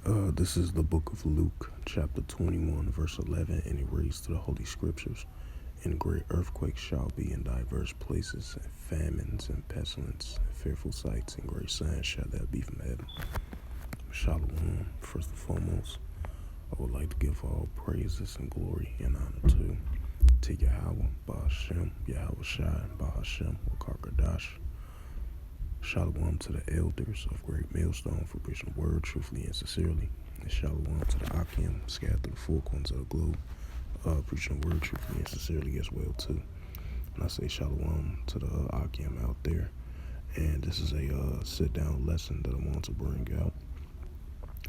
This is the book of Luke, chapter 21, verse 11, and it reads to the Holy Scriptures. And great earthquakes shall be in diverse places, and famines, and pestilence, and fearful sights, and great signs shall there be from heaven. Shalom. First and foremost, I would like to give all praises and glory and honor to Yahweh, Bahashem, Yahweh Shai, Bahashem, Wakarkadash. Shalom to the elders of Great Millstone for preaching the word truthfully and sincerely. And shalom to the Akim scattered through the four corners of the globe, preaching the word truthfully and sincerely as well too. And I say shalom to the Akim out there. And this is a sit-down lesson that I want to bring out.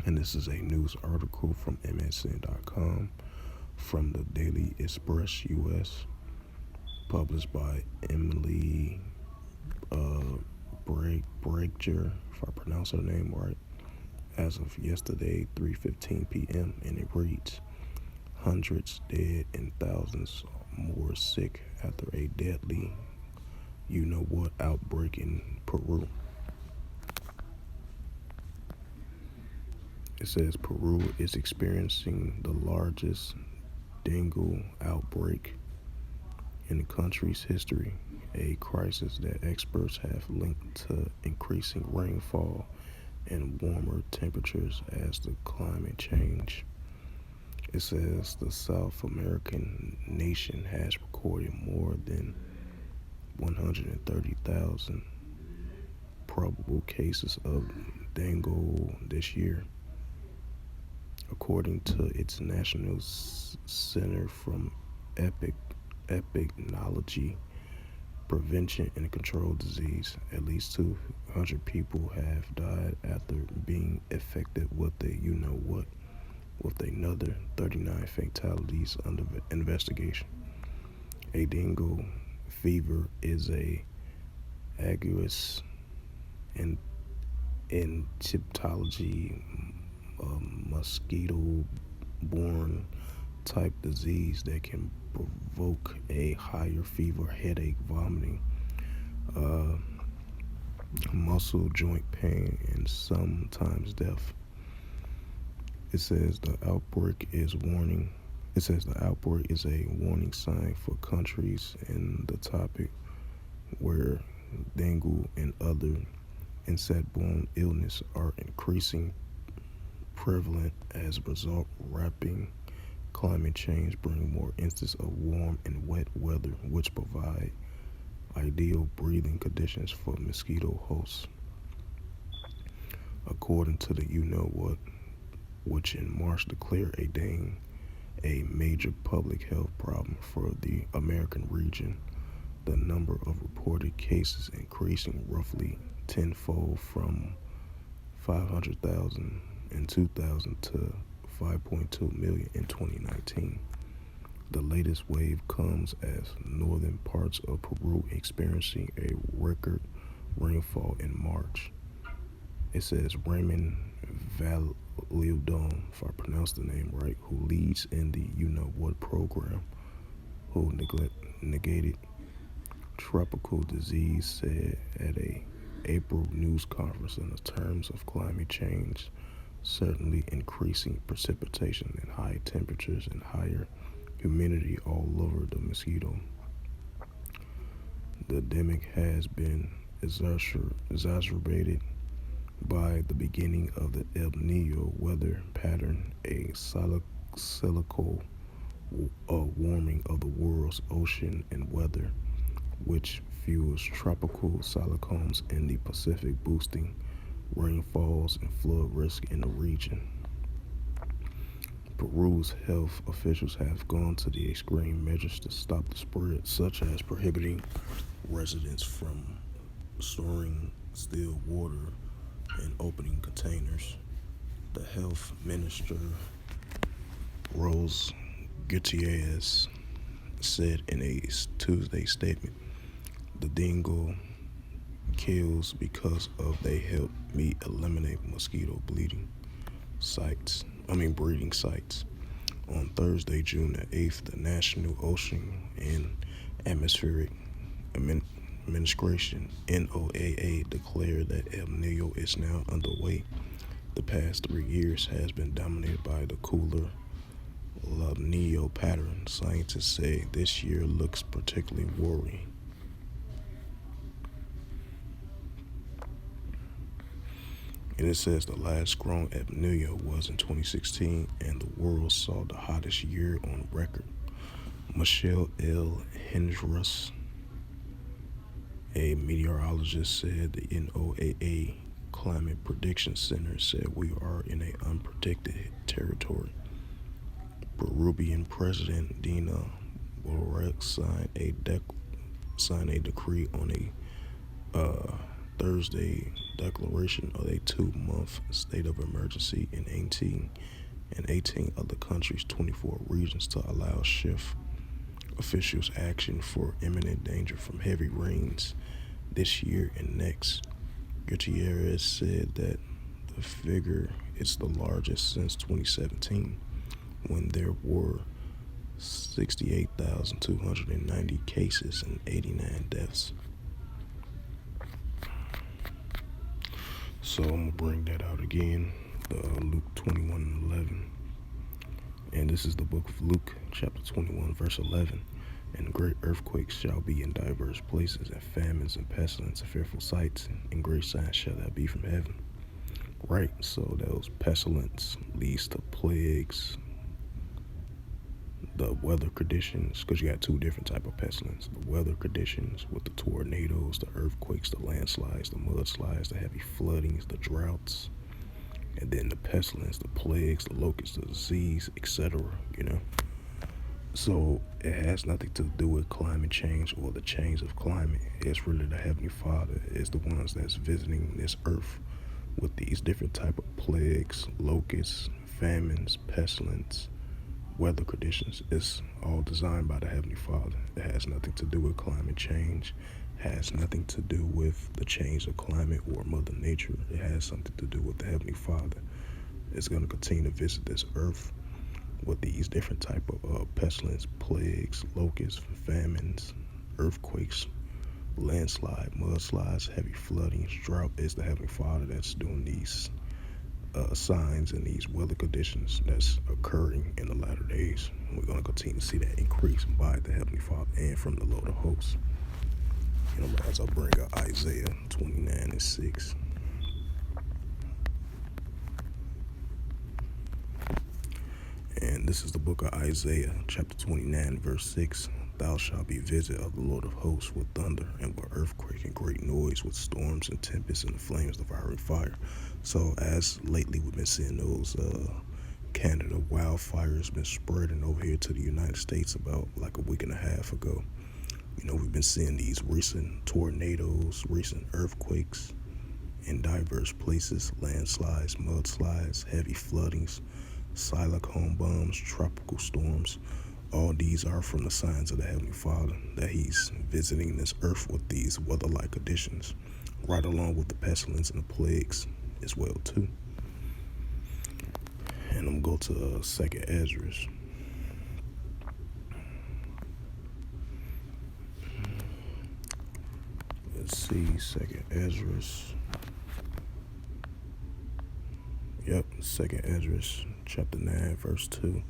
And this is a news article from MSN.com from the Daily Express US, published by Emily Breaker, if I pronounce her name right, as of yesterday, 3:15 p.m., and it reads, hundreds dead and thousands more sick after a deadly you-know-what outbreak in Peru. It says Peru is experiencing the largest dengue outbreak in the country's history, a crisis that experts have linked to increasing rainfall and warmer temperatures as the climate change. It says the South American nation has recorded more than 130,000 probable cases of dengue this year, according to its National Center from Epidemiology, Prevention and Control Disease. At least 200 people have died after being affected with the you-know-what, with another 39 fatalities under investigation. A dengue fever is a aguous and encephalopathy, mosquito-borne type disease that can provoke a higher fever, headache, vomiting, muscle joint pain, and sometimes death. It says the outbreak is a warning sign for countries in the topic where dengue and other insect-borne illness are increasing prevalent as a result. Rapid climate change bring more instances of warm and wet weather, which provide ideal breathing conditions for mosquito hosts. According to the you-know-what, which in March declared a major public health problem for the American region, the number of reported cases increasing roughly tenfold from 500,000 in 2000 to 5.2 million in 2019. The latest wave comes as northern parts of Peru experiencing a record rainfall in March. It says Raymond Valildon, if I pronounce the name right, who leads in the you-know-what program, who negated tropical disease, said at a April news conference in the terms of climate change, certainly increasing precipitation and high temperatures and higher humidity all over the mosquito. The endemic has been exacerbated by the beginning of the El Nino weather pattern, a cyclical warming of the world's ocean and weather, which fuels tropical cyclones in the Pacific, boosting rainfalls and flood risk in the region. Peru's health officials have gone to the extreme measures to stop the spread, such as prohibiting residents from storing still water and opening containers. The health minister, Rose Gutierrez, said in a Tuesday statement, the dengue kills because of they help me eliminate mosquito breeding sites. On Thursday, June the 8th, the National Ocean and Atmospheric Administration, NOAA, declared that El Nino is now underway. The past 3 years has been dominated by the cooler La Nina pattern. Scientists say this year looks particularly worrying. And it says the last strong El Nino was in 2016, and the world saw the hottest year on record. Michelle L. Hendricks, a meteorologist, said the NOAA Climate Prediction Center said we are in an unpredicted territory. Peruvian President Dina Boluarte signed a decree on a Thursday declaration of a 2-month state of emergency in 18 other countries, 24 regions, to allow shift officials action for imminent danger from heavy rains this year and next. Gutierrez said that the figure is the largest since 2017, when there were 68,290 cases and 89 deaths. So I'm going to bring that out again, Luke 21:11. And this is the book of Luke, chapter 21, verse 11. And great earthquakes shall be in diverse places, and famines and pestilence and fearful sights, and great signs shall that be from heaven. Right, so those pestilence leads to plagues, the weather conditions, because you got two different type of pestilence. The weather conditions with the tornadoes, the earthquakes, the landslides, the mudslides, the heavy floodings, the droughts, and then the pestilence, the plagues, the locusts, the disease, etc. So it has nothing to do with climate change or the change of climate. It's really the Heavenly Father is the ones that's visiting this earth with these different type of plagues, locusts, famines, pestilence, weather conditions. It's all designed by the Heavenly Father. It has nothing to do with climate change, has nothing to do with the change of climate or Mother Nature. It has something to do with the Heavenly Father. It's going to continue to visit this earth with these different type of pestilence, plagues, locusts, famines, earthquakes, landslide, mudslides, heavy floodings, drought. It's the Heavenly Father that's doing these signs and these weather conditions that's occurring in the latter days. We're going to continue to see that increase by the Heavenly Father and from the Lord of hosts. As I bring up Isaiah 29:6. And this is the book of Isaiah, chapter 29, verse 6. Thou shalt be visited of the Lord of hosts with thunder and with earthquake and great noise, with storms and tempests and the flames of devouring fire. So as lately we've been seeing those Canada wildfires been spreading over here to the United States about like a week and a half ago. We've been seeing these recent tornadoes, recent earthquakes in diverse places, landslides, mudslides, heavy floodings, cyclone bombs, tropical storms. All these are from the signs of the Heavenly Father, that He's visiting this earth with these weather-like conditions, right along with the pestilence and the plagues as well too. And I'm going to go to 2nd Ezra. Let's see, 2nd Ezra. Yep, 2nd Ezra, chapter 9, verse 2.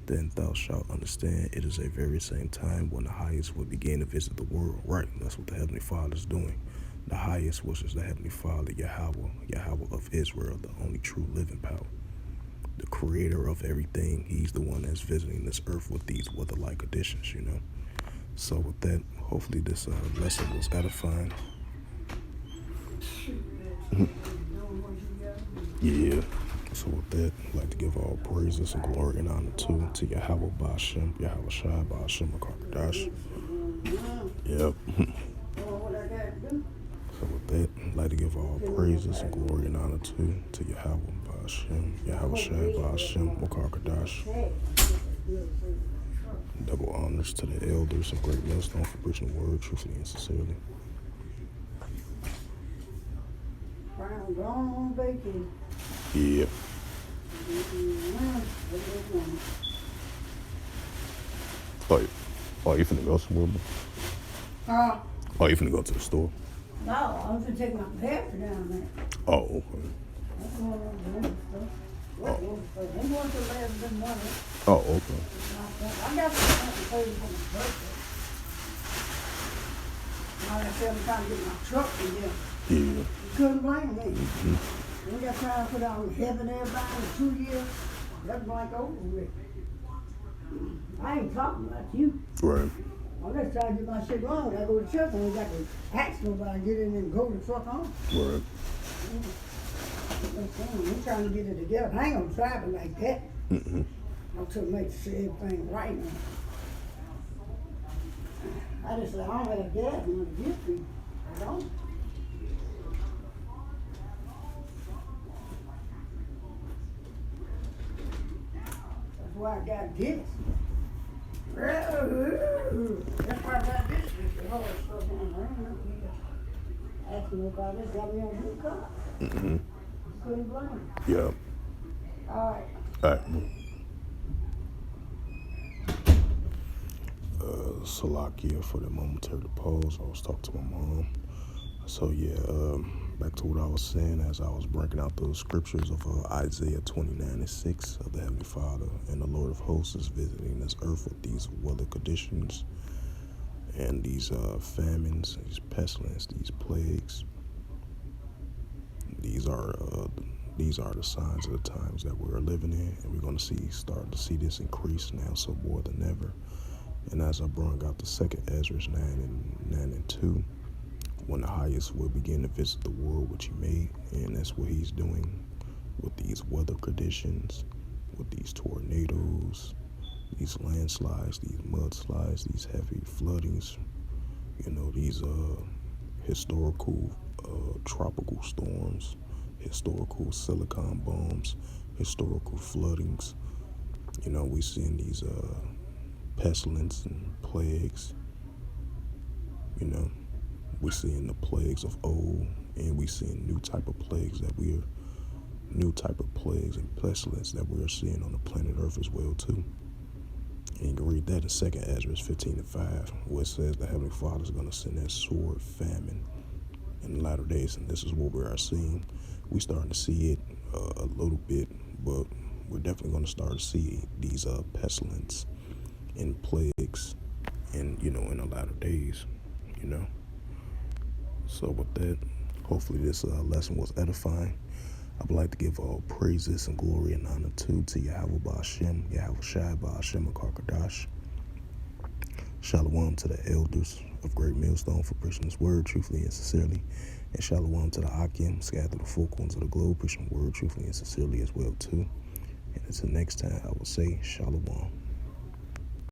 Then thou shalt understand it is a very same time when the highest will begin to visit the world. Right, that's what the Heavenly Father is doing. The highest, which is the Heavenly Father, Yahweh of Israel, the only true living power, the creator of everything. He's the one that's visiting this earth with these weather-like conditions, So with that, hopefully this lesson was edifying. Yeah. So with that, I'd like to give all praises and glory and honor to Yahweh Ba'ashem, Yahweh Shai Ba'ashem Akarkadash. Yep. So with that, I'd like to give all praises and glory and honor to Yahweh Ba'ashem, Yahweh Shai Ba'ashem Akarkadash. Double honors to the elders of Great Millstone for preaching the word truthfully and sincerely. Yeah. Oh, you finna go somewhere? Oh, you finna go to the store? No, I was gonna take my pepper down there. Oh, okay. That's one of the women's stuff. What women's stuff? They want to last than money. Oh, okay. I got something to say for my birthday. Like I said, I'm trying to get my truck together. Yeah. You couldn't blame me. We got time to put out helping everybody in 2 years. That's like over with. I ain't talking about you. Right. I'm just trying to get my shit wrong. When I go to church, I ain't got to ask nobody to get in and go the fuck home. Right. I'm trying to get it together. I ain't gonna try it like that. Mm-hmm. I'm trying to make sure everything right now. I just say I don't have gas money to give people. I don't. That's why I got this. That's why I got this. The whole stuff on there. Asking me about this, got me on a new car. Mm-hmm. Couldn't blame me. Yeah. All right. All right. Salakia for the momentary pause. I was talking to my mom. So yeah, back to what I was saying as I was breaking out those scriptures of Isaiah 29:6 of the Heavenly Father, and the Lord of hosts is visiting this earth with these weather conditions and these famines, these pestilence, these plagues. These are the signs of the times that we're living in, and we're going to start to see this increase now, so more than ever. And as I brought out the second Ezra 9:2, when the highest will begin to visit the world which he made, and that's what he's doing with these weather conditions, with these tornadoes, these landslides, these mudslides, these heavy floodings, these historical tropical storms, historical silicon bombs, historical floodings. We seeing these pestilence and plagues. We're seeing the plagues of old, and we're seeing new type of plagues and pestilence that we are seeing on the planet Earth as well too. And you can read that in 2 Ezra 15:5, where it says the Heavenly Father is going to send that sword, famine, in the latter days, and this is what we are seeing. We're starting to see it a little bit, but we're definitely going to start to see these pestilence and plagues, and in the latter days. So with that, hopefully this lesson was edifying. I would like to give all praises and glory and honor to Yahweh Ba'Shem, Yahweh Shai Ba'Shem Akarkadash. Shalom to the elders of Great Millstone for preaching this word truthfully and sincerely. And shalom to the Akim, scattered to the four corners of the globe, preaching the word truthfully and sincerely as well too. And until next time, I will say shalom.